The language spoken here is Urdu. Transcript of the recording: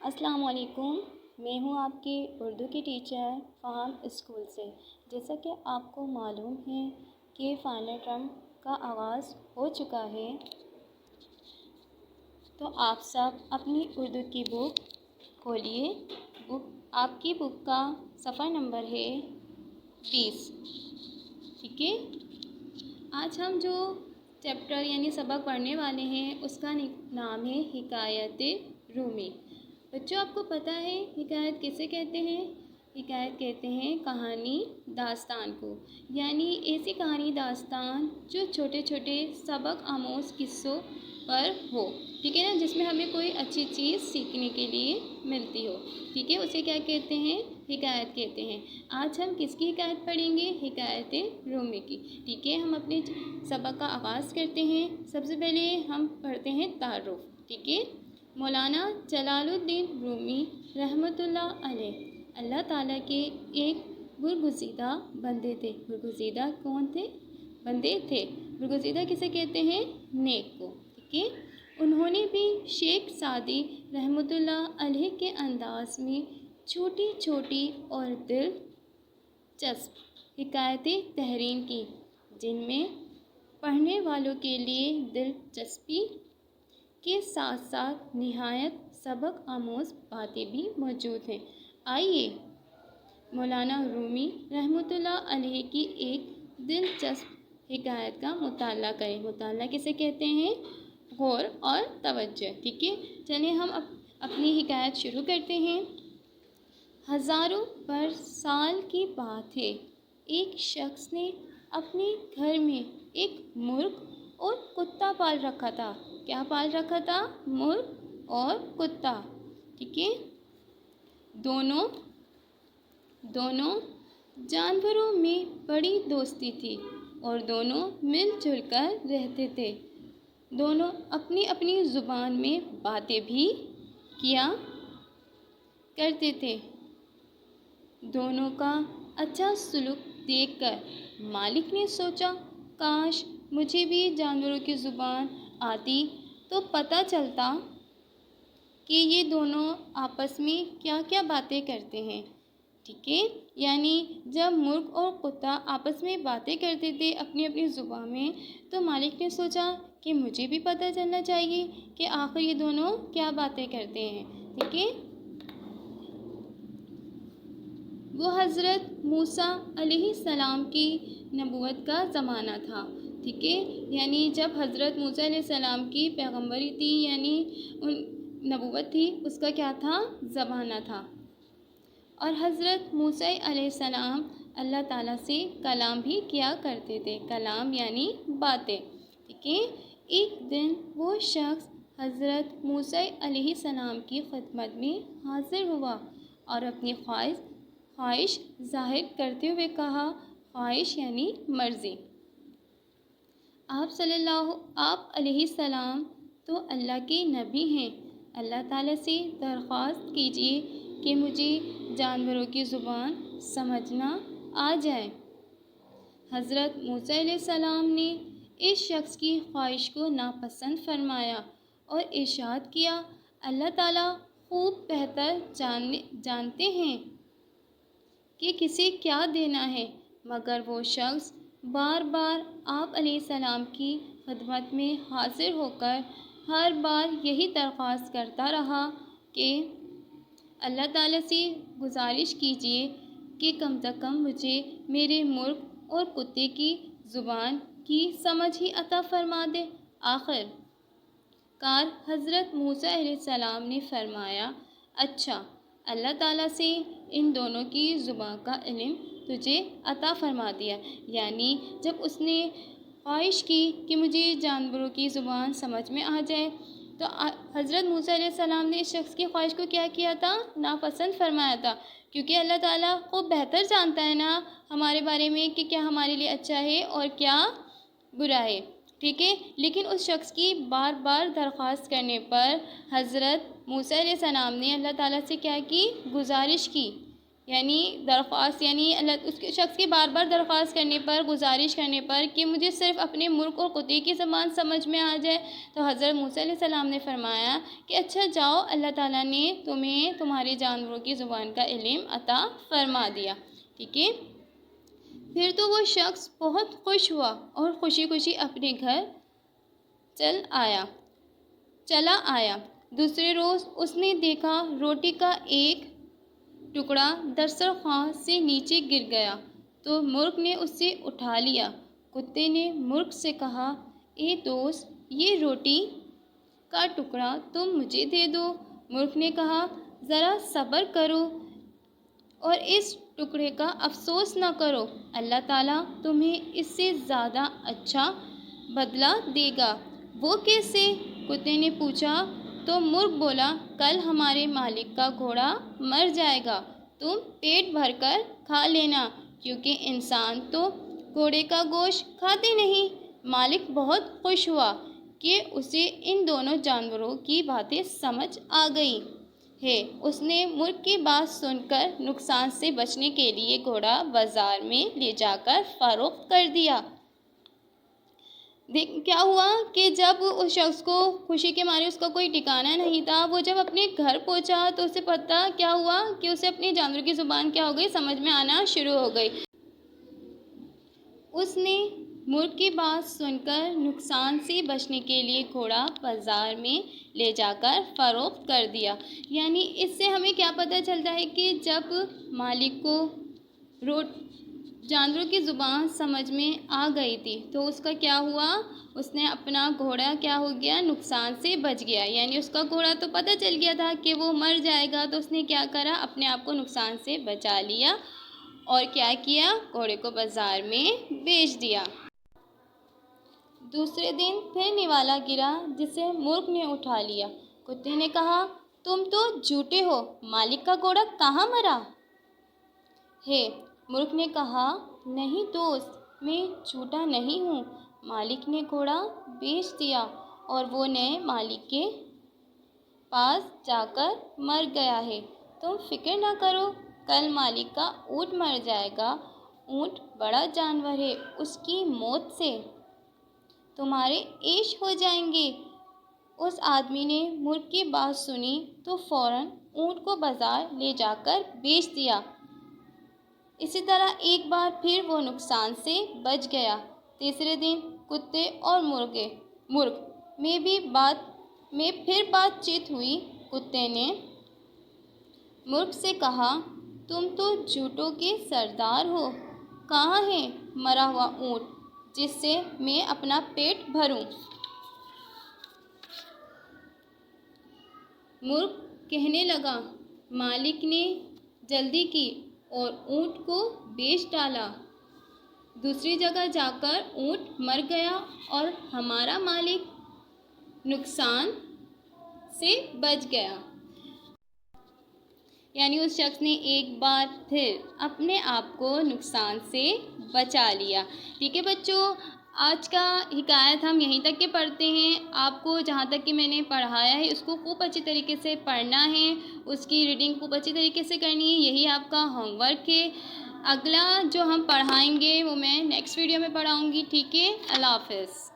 السلام علیکم، میں ہوں آپ کی اردو کی ٹیچر فہم اسکول سے۔ جیسا کہ آپ کو معلوم ہے کہ فائنل ٹرم کا آغاز ہو چکا ہے، تو آپ سب اپنی اردو کی بک کھولیے۔ آپ کی بک کا صفحہ نمبر ہے 20، ٹھیک ہے۔ آج ہم جو چیپٹر یعنی سبق پڑھنے والے ہیں اس کا نام ہے حکایت رومی۔ بچوں، آپ کو پتہ ہے حکایت کسے کہتے ہیں؟ حکایت کہتے ہیں کہانی داستان کو، یعنی ایسی کہانی داستان جو چھوٹے چھوٹے سبق آموز قصوں پر ہو، ٹھیک ہے نا، جس میں ہمیں کوئی اچھی چیز سیکھنے کے لیے ملتی ہو، ٹھیک ہے، اسے کیا کہتے ہیں؟ حکایت کہتے ہیں۔ آج ہم کس کی حکایت پڑھیں گے؟ حکایت رومی کی، ٹھیک ہے۔ ہم اپنے سبق کا آغاز کرتے ہیں۔ سب سے پہلے ہم پڑھتے ہیں تعارف، ٹھیک ہے۔ مولانا جلال الدین رومی رحمۃ اللہ علیہ اللہ تعالیٰ کے ایک برگزیدہ بندے تھے۔ برگزیدہ کون تھے؟ بندے تھے۔ برگزیدہ کسے کہتے ہیں؟ نیک کو، ٹھیک ہے۔ انہوں نے بھی شیخ سعدی رحمۃ اللہ علیہ کے انداز میں چھوٹی چھوٹی اور دلچسپ حکایتیں تحریر کی، جن میں پڑھنے والوں کے لیے دلچسپی کے ساتھ ساتھ نہایت سبق آموز باتیں بھی موجود ہیں۔ آئیے مولانا رومی رحمۃ اللہ علیہ کی ایک دلچسپ حکایت کا مطالعہ کریں۔ مطالعہ کسے کہتے ہیں؟ غور اور توجہ، ٹھیک ہے۔ چلیں ہم اپنی حکایت شروع کرتے ہیں۔ ہزاروں برسال کی بات ہے، ایک شخص نے اپنے گھر میں ایک مرغ اور کتا پال رکھا تھا۔ کیا پال رکھا تھا؟ مرغ اور کتا، ٹھیک ہے۔ دونوں جانوروں میں بڑی دوستی تھی اور دونوں مل جل کر رہتے تھے۔ دونوں اپنی اپنی زبان میں باتیں بھی کیا کرتے تھے۔ دونوں کا اچھا سلوک دیکھ کر مالک نے سوچا، کاش مجھے بھی جانوروں کی زبان آتی تو پتہ چلتا کہ یہ دونوں آپس میں کیا کیا باتیں کرتے ہیں، ٹھیک ہے۔ یعنی جب مرغ اور کتا آپس میں باتیں کرتے تھے اپنی اپنی زبان میں، تو مالک نے سوچا کہ مجھے بھی پتہ چلنا چاہیے کہ آخر یہ دونوں کیا باتیں کرتے ہیں، ٹھیک ہے۔ وہ حضرت موسیٰ علیہ السلام کی نبوت کا زمانہ تھا، ٹھیک ہے۔ یعنی جب حضرت موسیٰ علیہ السلام کی پیغمبری تھی، یعنی نبوت تھی، اس کا کیا تھا؟ زمانہ تھا۔ اور حضرت موسیٰ علیہ السلام اللہ تعالیٰ سے کلام بھی کیا کرتے تھے۔ کلام یعنی باتیں، ٹھیک ہے۔ ایک دن وہ شخص حضرت موسیٰ علیہ السلام کی خدمت میں حاضر ہوا اور اپنی خواہش ظاہر کرتے ہوئے کہا۔ خواہش یعنی مرضی۔ آپ علیہ السلام تو اللہ کے نبی ہیں، اللہ تعالیٰ سے درخواست کیجیے کہ مجھے جانوروں کی زبان سمجھنا آ جائے۔ حضرت موسیٰ علیہ السلام نے اس شخص کی خواہش کو ناپسند فرمایا اور ارشاد کیا، اللہ تعالیٰ خوب بہتر جانتے ہیں کہ کسے کیا دینا ہے۔ مگر وہ شخص بار بار آپ علیہ السلام کی خدمت میں حاضر ہو کر ہر بار یہی درخواست کرتا رہا کہ اللہ تعالیٰ سے گزارش کیجیے کہ کم از کم مجھے میرے مرغ اور کتے کی زبان کی سمجھ ہی عطا فرما دے۔ آخر کار حضرت موسیٰ علیہ السلام نے فرمایا، اچھا، اللہ تعالیٰ سے ان دونوں کی زبان کا علم تجھے عطا فرما دیا۔ یعنی جب اس نے خواہش کی کہ مجھے جانوروں کی زبان سمجھ میں آ جائے، تو حضرت موسیٰ علیہ السلام نے اس شخص کی خواہش کو کیا کیا تھا؟ ناپسند فرمایا تھا، کیونکہ اللہ تعالیٰ خوب بہتر جانتا ہے نا ہمارے بارے میں کہ کیا ہمارے لیے اچھا ہے اور کیا برا ہے، ٹھیک ہے۔ لیکن اس شخص کی بار بار درخواست کرنے پر حضرت موسیٰ علیہ السلام نے اللہ تعالیٰ سے کیا کی؟ گزارش کی یعنی درخواست، یعنی اللہ اس کے شخص کی بار بار درخواست کرنے پر، گزارش کرنے پر کہ مجھے صرف اپنے ملک اور قطعے کی زبان سمجھ میں آ جائے، تو حضرت موسیٰ علیہ السلام نے فرمایا کہ اچھا جاؤ، اللہ تعالیٰ نے تمہیں تمہارے جانوروں کی زبان کا علم عطا فرما دیا. ٹھیک ہے. پھر تو وہ شخص بہت خوش ہوا اور خوشی خوشی اپنے گھر چلا آیا. دوسرے روز اس نے دیکھا روٹی کا ایک ٹکڑا دسترخوان سے نیچے گر گیا تو مرغ نے اسے اٹھا لیا. کتے نے مرغ سے کہا، اے دوست، یہ روٹی کا ٹکڑا تم مجھے دے دو. مرغ نے کہا، ذرا صبر کرو اور اس ٹکڑے کا افسوس نہ کرو، اللہ تعالیٰ تمہیں اس سے زیادہ اچھا بدلہ دے گا. وہ کیسے؟ کتے نے پوچھا. تو مرغ بولا، کل ہمارے مالک کا گھوڑا مر جائے گا، تم پیٹ بھر کر کھا لینا، کیونکہ انسان تو گھوڑے کا گوشت کھاتے نہیں. مالک بہت خوش ہوا کہ اسے ان دونوں جانوروں کی باتیں سمجھ آ گئی ہے. اس نے مرغ کی بات سن کر نقصان سے بچنے کے لیے گھوڑا بازار میں لے جا کر فروخت کر دیا. کیا ہوا کہ جب اس شخص کو خوشی کے مارے اس کا کوئی ٹھکانہ نہیں تھا، وہ جب اپنے گھر پہنچا تو اسے پتہ کیا ہوا کہ اسے اپنے جانوروں کی زبان کیا ہو گئی، سمجھ میں آنا شروع ہو گئی. اس نے مرغ کی بات سن کر نقصان سے بچنے کے لیے گھوڑا بازار میں لے جا کر فروخت کر دیا. یعنی اس سے ہمیں کیا پتہ چلتا ہے کہ جب مالک کو جانوروں کی زبان سمجھ میں آ گئی تھی تو اس کا کیا ہوا، اس نے اپنا گھوڑا کیا ہو گیا، نقصان سے بچ گیا. یعنی اس کا گھوڑا تو پتہ چل گیا تھا کہ وہ مر جائے گا، تو اس نے کیا کرا، اپنے آپ کو نقصان سے بچا لیا اور کیا کیا، گھوڑے کو بازار میں بیچ دیا. دوسرے دن پھر نوالا گرا جسے مرغ نے اٹھا لیا. کتے نے کہا، تم تو جھوٹے ہو، مالک کا گھوڑا کہاں مرا ہے؟ مرغ نے کہا، نہیں دوست، میں جھوٹا نہیں ہوں، مالک نے گھوڑا بیچ دیا اور وہ نئے مالک کے پاس جا کر مر گیا ہے. تم فکر نہ کرو، کل مالک کا اونٹ مر جائے گا. اونٹ بڑا جانور ہے، اس کی موت سے تمہارے عیش ہو جائیں گے. اس آدمی نے مرغ کی بات سنی تو فوراً اونٹ کو بازار لے جا کر بیچ دیا. اسی طرح ایک بار پھر وہ نقصان سے بچ گیا. تیسرے دن کتے اور مرغ میں پھر بات چیت ہوئی. کتے نے مرغ سے کہا، تم تو جھوٹوں کے سردار ہو، کہاں ہے مرا ہوا اونٹ جس سے میں اپنا پیٹ بھروں؟ مرغ کہنے لگا، مالک نے جلدی کی اور اونٹ کو بیچ ڈالا. دوسری جگہ جا کر اونٹ مر گیا اور ہمارا مالک نقصان سے بچ گیا. یعنی اس شخص نے ایک بار پھر اپنے آپ کو نقصان سے بچا لیا. ٹھیک ہے بچوں، آج کا حکایت ہم یہیں تک کے پڑھتے ہیں. آپ کو جہاں تک کہ میں نے پڑھایا ہے اس کو خوب اچھی طریقے سے پڑھنا ہے، اس کی ریڈنگ خوب اچھی طریقے سے کرنی ہے. یہی آپ کا ہوم ورک ہے. اگلا جو ہم پڑھائیں گے وہ میں نیکسٹ ویڈیو میں پڑھاؤں گی. ٹھیک ہے، اللہ حافظ.